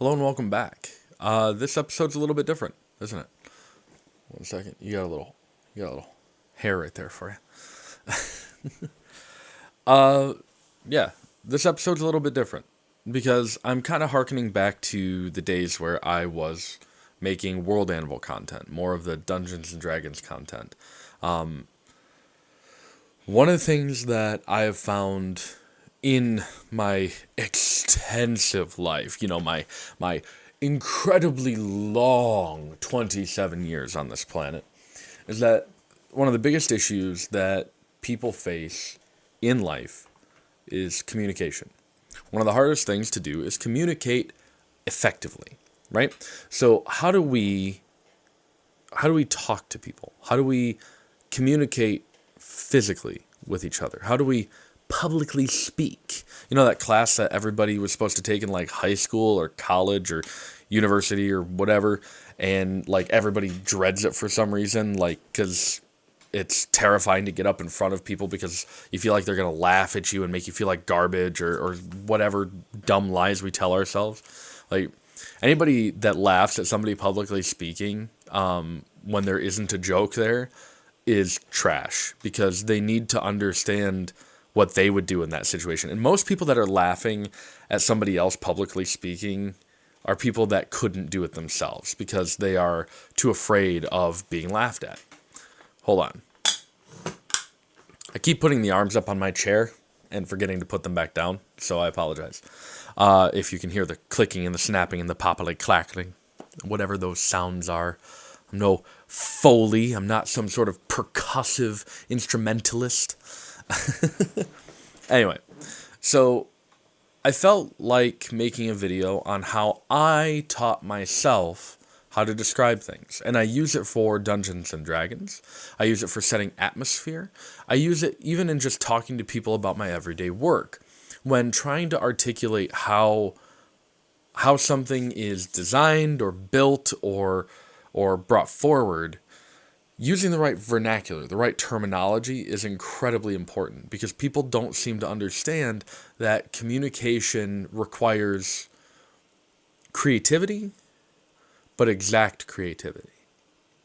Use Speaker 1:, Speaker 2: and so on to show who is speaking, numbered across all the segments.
Speaker 1: Hello and welcome back. This episode's a little bit different, isn't it? One second, you got a little hair right there for you. Uh, yeah, this episode's a little bit different because I'm kind of harkening back to the days where I was making World Anvil content, more of the Dungeons and Dragons content. One of the things that I have found in my extensive life, my incredibly long 27 years on this planet, is that one of the biggest issues that people face in life is communication. One of the hardest things to do is communicate effectively, right? So how do we talk to people? How do we communicate physically with each other? How do we publicly speak? You know, that class that everybody was supposed to take in like high school or college or university or whatever, and like everybody dreads it for some reason, like because it's terrifying to get up in front of people because you feel like they're going to laugh at you and make you feel like garbage or whatever dumb lies we tell ourselves. Like anybody that laughs at somebody publicly speaking when there isn't a joke there is trash because they need to understand what they would do in that situation. And most people that are laughing at somebody else publicly speaking are people that couldn't do it themselves because they are too afraid of being laughed at. Hold on. I keep putting the arms up on my chair and forgetting to put them back down, so I apologize. If you can hear the clicking and the snapping and the poppily clackling, whatever those sounds are. I'm no Foley. I'm not some sort of percussive instrumentalist. Anyway, so I felt like making a video on how I taught myself how to describe things. And I use it for Dungeons and Dragons. I use it for setting atmosphere. I use it even in just talking to people about my everyday work. When trying to articulate how something is designed or built or brought forward, using the right vernacular, the right terminology is incredibly important because people don't seem to understand that communication requires creativity, but exact creativity.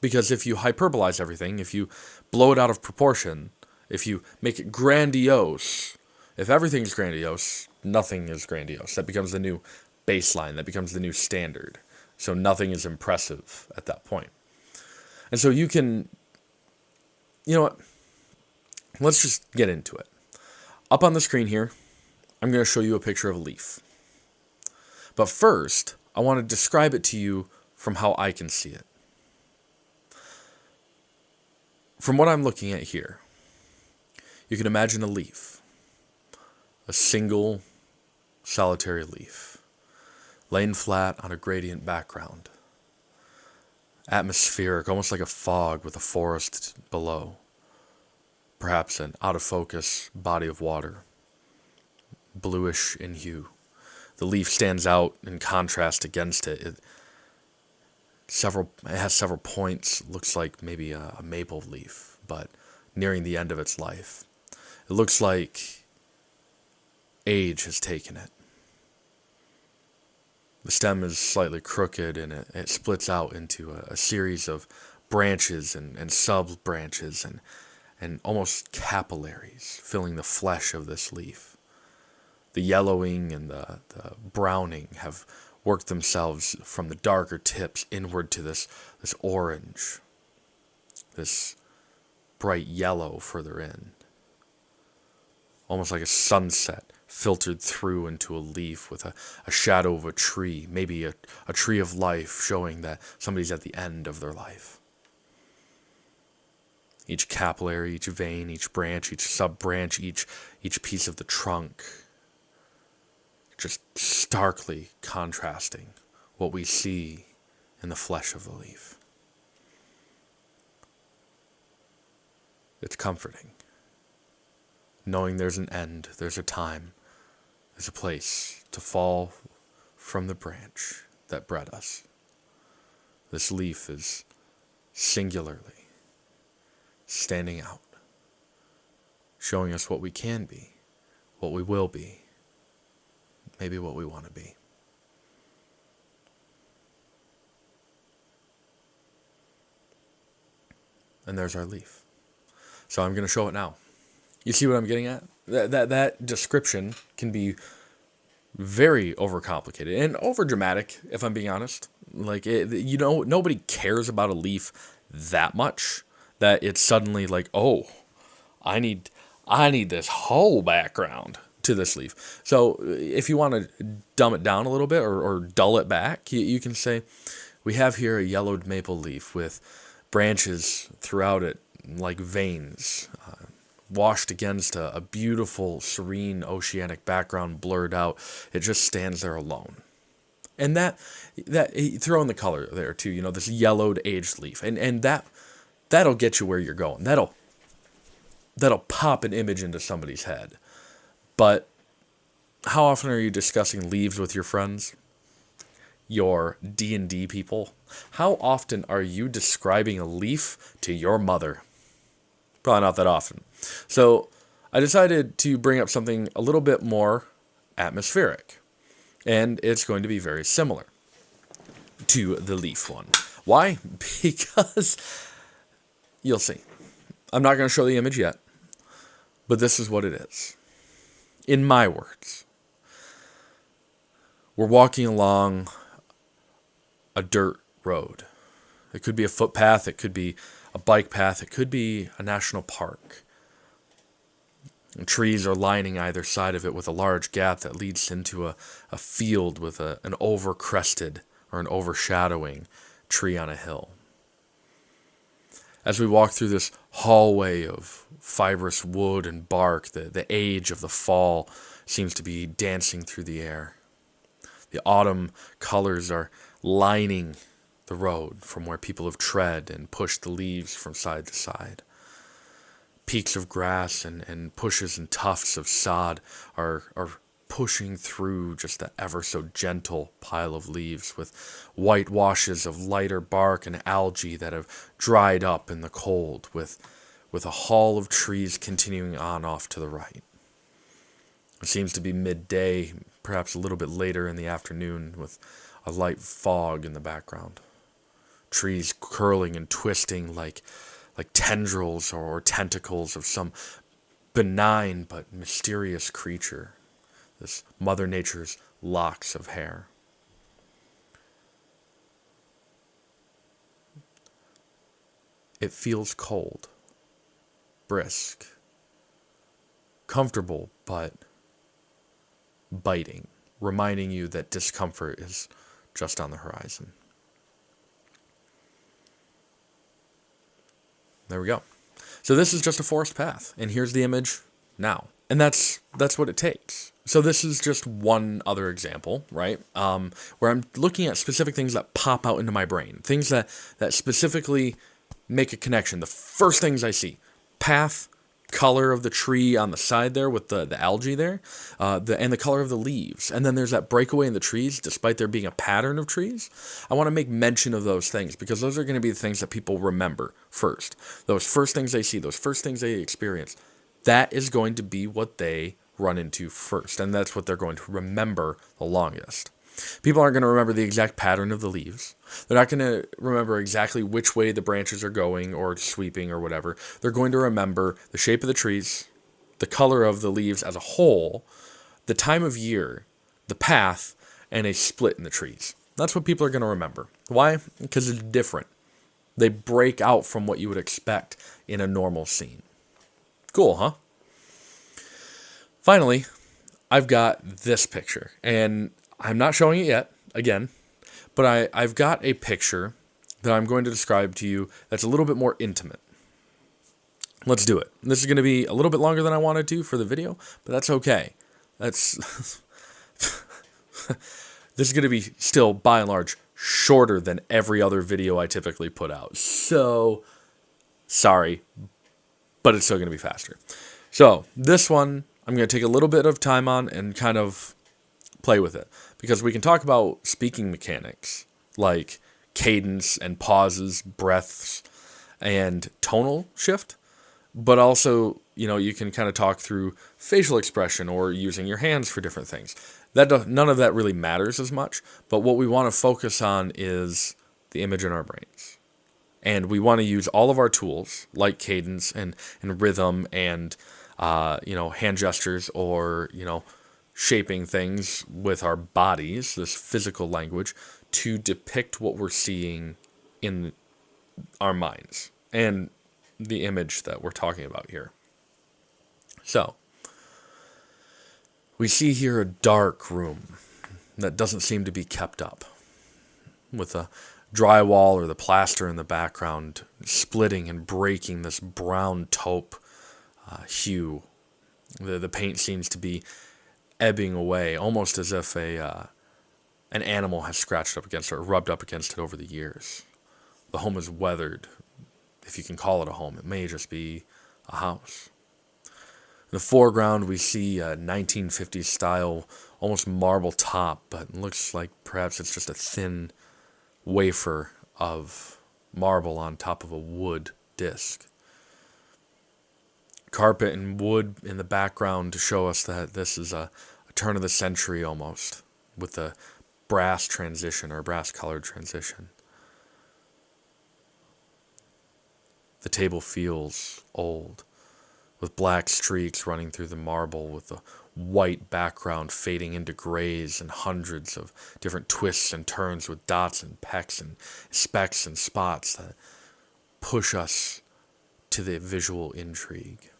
Speaker 1: Because if you hyperbolize everything, if you blow it out of proportion, if you make it grandiose, if everything's grandiose, nothing is grandiose. That becomes the new baseline, that becomes the new standard. So nothing is impressive at that point. And so you know what? Let's just get into it. Up on the screen here, I'm going to show you a picture of a leaf. But first, I want to describe it to you from how I can see it. From what I'm looking at here, you can imagine a leaf, a single solitary leaf, laying flat on a gradient background. Atmospheric, almost like a fog with a forest below. Perhaps an out-of-focus body of water, bluish in hue. The leaf stands out in contrast against it. It has several points, looks like maybe a maple leaf, but nearing the end of its life. It looks like age has taken it. The stem is slightly crooked and it splits out into a series of branches and sub-branches and almost capillaries filling the flesh of this leaf. The yellowing and the browning have worked themselves from the darker tips inward to this orange, this bright yellow further in. Almost like a sunset filtered through into a leaf with a shadow of a tree, maybe a tree of life showing that somebody's at the end of their life. Each capillary, each vein, each branch, each sub-branch, each piece of the trunk, just starkly contrasting what we see in the flesh of the leaf. It's comforting, knowing there's an end, there's a time, there's a place to fall from the branch that bred us. This leaf is singularly standing out, showing us what we can be, what we will be, maybe what we want to be. and there's our leaf. So I'm going to show it now. You see what I'm getting at? That description can be very overcomplicated and overdramatic, if I'm being honest. Like, nobody cares about a leaf that much that it's suddenly like, oh, I need this whole background to this leaf. So if you want to dumb it down a little bit or dull it back, you can say, we have here a yellowed maple leaf with branches throughout it like veins, washed against a beautiful, serene, oceanic background blurred out. It just stands there alone. And that throw in the color there too, this yellowed aged leaf. And that'll get you where you're going. That'll pop an image into somebody's head. But how often are you discussing leaves with your friends? Your D&D people? How often are you describing a leaf to your mother? Probably not that often. So I decided to bring up something a little bit more atmospheric. And it's going to be very similar to the leaf one. Why? Because you'll see. I'm not going to show the image yet, but this is what it is. In my words, we're walking along a dirt road. It could be a footpath, it could be a bike path, it could be a national park. And trees are lining either side of it with a large gap that leads into a field with an overcrested or an overshadowing tree on a hill. As we walk through this hallway of fibrous wood and bark, the age of the fall seems to be dancing through the air. The autumn colors are lining the road from where people have tread and pushed the leaves from side to side. Peaks of grass and pushes and tufts of sod are pushing through just the ever so gentle pile of leaves with white washes of lighter bark and algae that have dried up in the cold with a haul of trees continuing on off to the right. It seems to be midday, perhaps a little bit later in the afternoon with a light fog in the background. Trees curling and twisting like tendrils or tentacles of some benign but mysterious creature. This Mother Nature's locks of hair. It feels cold, brisk, comfortable, but biting, reminding you that discomfort is just on the horizon. There we go. So this is just a forest path, and here's the image now. And that's what it takes. So this is just one other example, right? Where I'm looking at specific things that pop out into my brain, things that specifically make a connection. The first things I see: path, color of the tree on the side there with the algae there, and the color of the leaves. And then there's that breakaway in the trees, despite there being a pattern of trees. I want to make mention of those things because those are going to be the things that people remember first. Those first things they see, those first things they experience, that is going to be what they run into first. And that's what they're going to remember the longest. People aren't going to remember the exact pattern of the leaves. They're not going to remember exactly which way the branches are going or sweeping or whatever. They're going to remember the shape of the trees, the color of the leaves as a whole, the time of year, the path, and a split in the trees. That's what people are going to remember. Why? Because it's different. They break out from what you would expect in a normal scene. Cool, huh? Finally, I've got this picture, and I'm not showing it yet, again, but I've got a picture that I'm going to describe to you that's a little bit more intimate. Let's do it. This is going to be a little bit longer than I wanted to for the video, but that's okay. This is going to be still, by and large, shorter than every other video I typically put out. So, sorry, but it's still going to be faster. So, this one, I'm going to take a little bit of time on and kind of play with it, because we can talk about speaking mechanics like cadence and pauses, breaths, and tonal shift, but also, you can kind of talk through facial expression or using your hands for different things. None of that really matters as much, but what we want to focus on is the image in our brains. And we want to use all of our tools like cadence and rhythm and, hand gestures or, shaping things with our bodies, this physical language, to depict what we're seeing in our minds and the image that we're talking about here. So, we see here a dark room that doesn't seem to be kept up, with a drywall or the plaster in the background splitting and breaking this brown taupe hue. The paint seems to be ebbing away, almost as if an animal has scratched up against it or rubbed up against it over the years. The home is weathered, if you can call it a home. It may just be a house. In the foreground, we see a 1950s style, almost marble top, but it looks like perhaps it's just a thin wafer of marble on top of a wood disc. Carpet and wood in the background to show us that this is a turn of the century almost, with the brass transition or brass colored transition. The table feels old, with black streaks running through the marble, with the white background fading into grays and hundreds of different twists and turns with dots and pecks and specks and spots that push us to the visual intrigue.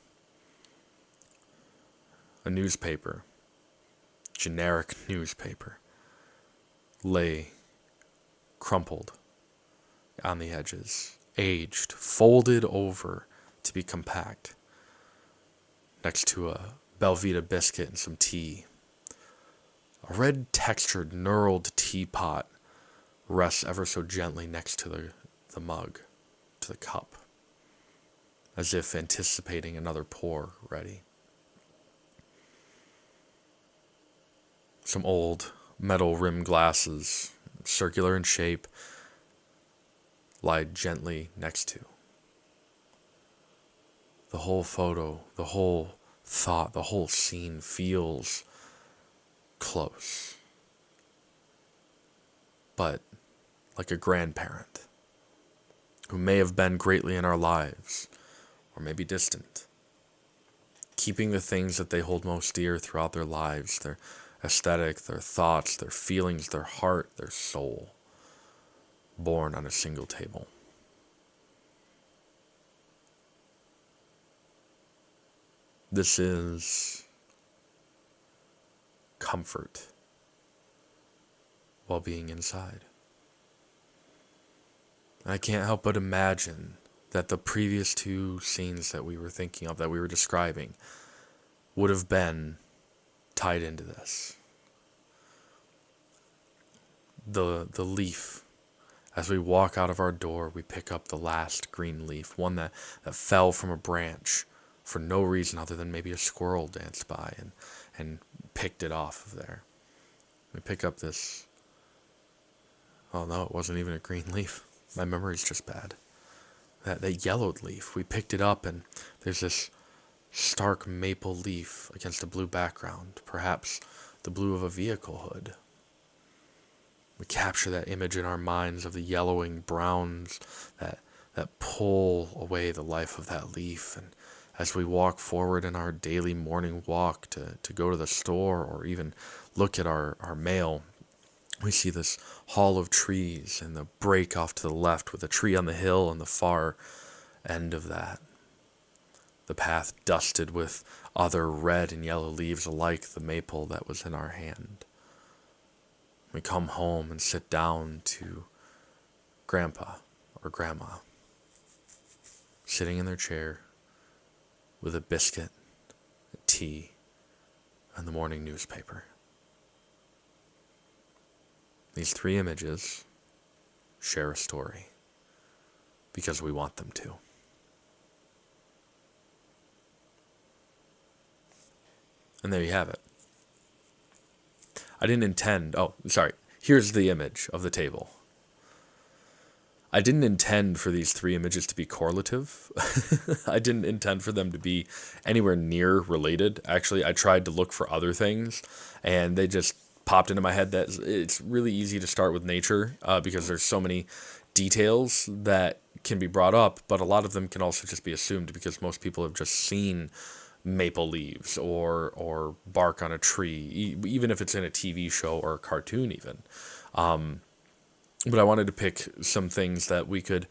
Speaker 1: A newspaper, generic newspaper, lay crumpled on the edges, aged, folded over to be compact, next to a Belvita biscuit and some tea. A red-textured, knurled teapot rests ever so gently next to the mug, to the cup, as if anticipating another pour ready. Some old metal rim glasses, circular in shape, lie gently next to. The whole photo, the whole thought, the whole scene feels close, but like a grandparent who may have been greatly in our lives, or maybe distant, keeping the things that they hold most dear throughout their lives, their aesthetic, their thoughts, their feelings, their heart, their soul, born on a single table. This is comfort while being inside. I can't help but imagine that the previous two scenes that we were thinking of, that we were describing, would have been tied into this. The leaf. As we walk out of our door, we pick up the last green leaf, one that fell from a branch for no reason other than maybe a squirrel danced by and picked it off of there. We pick up this. Oh no, it wasn't even a green leaf. My memory's just bad. That yellowed leaf. We picked it up and there's this stark maple leaf against a blue background, perhaps the blue of a vehicle hood. We capture that image in our minds of the yellowing browns that pull away the life of that leaf. And as we walk forward in our daily morning walk to go to the store or even look at our mail, we see this hall of trees and the break off to the left with a tree on the hill on the far end of that. The path dusted with other red and yellow leaves alike, the maple that was in our hand. We come home and sit down to Grandpa or Grandma, sitting in their chair with a biscuit, a tea, and the morning newspaper. These three images share a story because we want them to. And there you have it. I didn't intend... Oh, sorry. Here's the image of the table. I didn't intend for these three images to be correlative. I didn't intend for them to be anywhere near related. Actually, I tried to look for other things, and they just popped into my head that it's really easy to start with nature because there's so many details that can be brought up, but a lot of them can also just be assumed because most people have just seen maple leaves or bark on a tree, even if it's in a TV show or a cartoon even. But I wanted to pick some things that we could,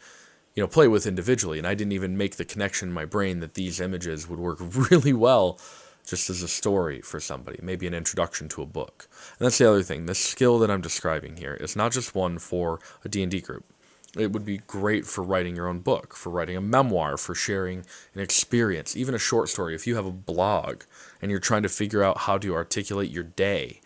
Speaker 1: play with individually, and I didn't even make the connection in my brain that these images would work really well just as a story for somebody, maybe an introduction to a book. And that's the other thing. The skill that I'm describing here is not just one for a D&D group. It would be great for writing your own book, for writing a memoir, for sharing an experience, even a short story. If you have a blog and you're trying to figure out how to articulate your day,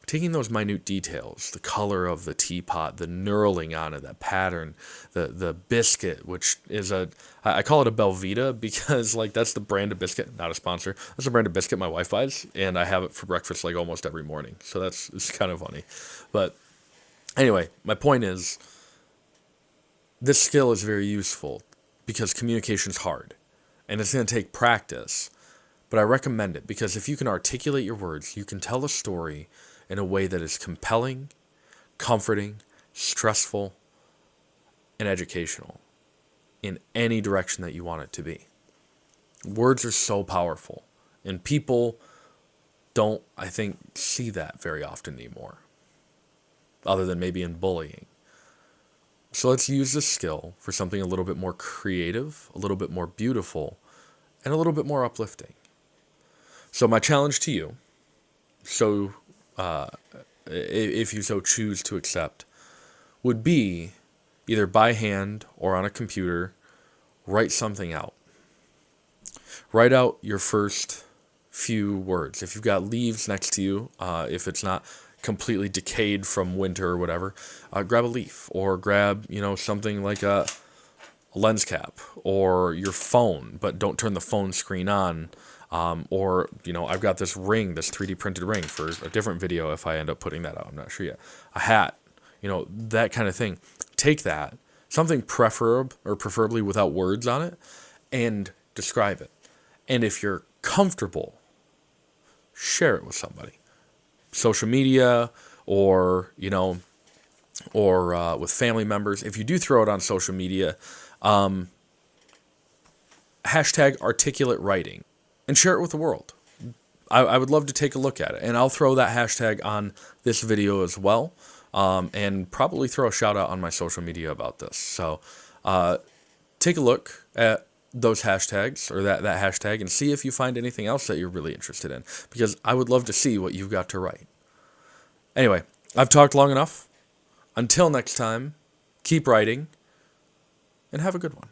Speaker 1: taking those minute details, the color of the teapot, the knurling on it, that pattern, the biscuit, which is I call it a Belvita because that's the brand of biscuit, not a sponsor. That's the brand of biscuit my wife buys, and I have it for breakfast almost every morning. So it's kind of funny. But anyway, my point is, this skill is very useful because communication's hard, and it's going to take practice. But I recommend it because if you can articulate your words, you can tell a story in a way that is compelling, comforting, stressful, and educational in any direction that you want it to be. Words are so powerful, and people don't, I think, see that very often anymore, other than maybe in bullying. So let's use this skill for something a little bit more creative, a little bit more beautiful, and a little bit more uplifting. So my challenge to you, if you so choose to accept, would be either by hand or on a computer, write something out. Write out your first few words. If you've got leaves next to you, if it's not completely decayed from winter or whatever, grab a leaf or grab, something like a lens cap or your phone, but don't turn the phone screen on. Or, I've got this ring, this 3D printed ring for a different video if I end up putting that out. I'm not sure yet. A hat, that kind of thing. Take that, something preferably without words on it, and describe it. And if you're comfortable, share it with somebody. Social media or with family members. If you do throw it on social media, hashtag articulate writing. And share it with the world. I would love to take a look at it. And I'll throw that hashtag on this video as well. And probably throw a shout out on my social media about this. So take a look at those hashtags or that hashtag and see if you find anything else that you're really interested in. Because I would love to see what you've got to write. Anyway, I've talked long enough. Until next time, keep writing and have a good one.